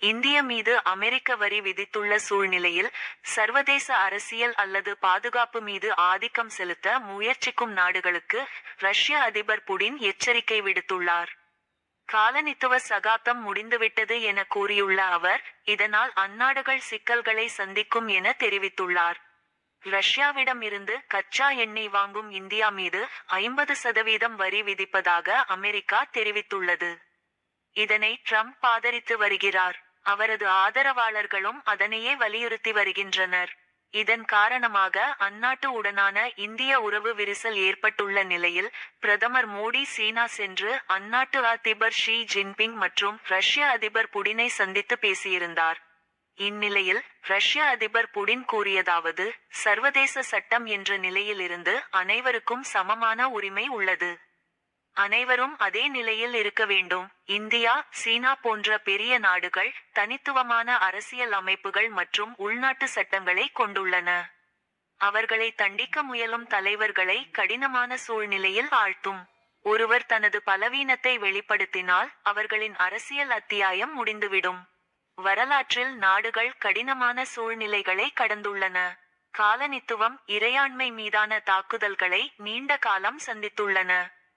இந்திய மீது அமெரிக்க வரி விதித்துள்ள சூழ்நிலையில், சர்வதேச அரசியல் அல்லது பாதுகாப்பு மீது ஆதிக்கம் செலுத்த முயற்சிக்கும் நாடுகளுக்கு ரஷ்ய அதிபர் புடின் எச்சரிக்கை விடுத்துள்ளார். காலனித்துவ சகாப்தம் முடிந்துவிட்டது என கூறியுள்ள அவர், இதனால் அந்நாடுகள் சிக்கல்களை சந்திக்கும் என தெரிவித்துள்ளார். ரஷ்யாவிடம் இருந்து கச்சா எண்ணெய் வாங்கும் இந்தியா மீது 50% வரி விதிப்பதாக அமெரிக்கா தெரிவித்துள்ளது. இதனை ட்ரம்ப் ஆதரித்து வருகிறார். அவரது ஆதரவாளர்களும் அதனையே வலியுறுத்தி வருகின்றனர். இதன் காரணமாக அந்நாட்டு உடனான இந்திய உறவு விரிசல் ஏற்பட்டுள்ள நிலையில், பிரதமர் மோடி சீனா சென்று அந்நாட்டு அதிபர் ஷி ஜின்பிங் மற்றும் ரஷ்ய அதிபர் புடினை சந்தித்து பேசியிருந்தார். இந்நிலையில், ரஷ்ய அதிபர் புடின் கூறியதாவது, சர்வதேச சட்டம் என்ற நிலையிலிருந்து அனைவருக்கும் சமமான உரிமை உள்ளது. அனைவரும் அதே நிலையில் இருக்க வேண்டும். இந்தியா, சீனா போன்ற பெரிய நாடுகள் தனித்துவமான அரசியல் அமைப்புகள் மற்றும் உள்நாட்டு சட்டங்களை கொண்டுள்ளன. அவர்களை தண்டிக்க முயலும் தலைவர்களை கடினமான சூழ்நிலையில் ஆழ்த்தும். ஒருவர் தனது பலவீனத்தை வெளிப்படுத்தினால் அவர்களின் அரசியல் அத்தியாயம் முடிந்துவிடும். வரலாற்றில் நாடுகள் கடினமான சூழ்நிலைகளை கடந்துள்ளன. காலனித்துவம், இறையாண்மை மீதான தாக்குதல்களை நீண்ட காலம் சந்தித்துள்ளன.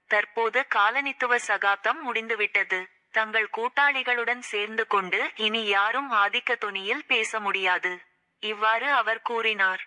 தற்போது காலனித்துவ சகாப்தம் முடிந்துவிட்டது. தங்கள் கூட்டாளிகளுடன் சேர்ந்து கொண்டு இனி யாரும் ஆதிக்க தொனியில் பேச முடியாது. இவ்வாறு அவர் கூறினார்.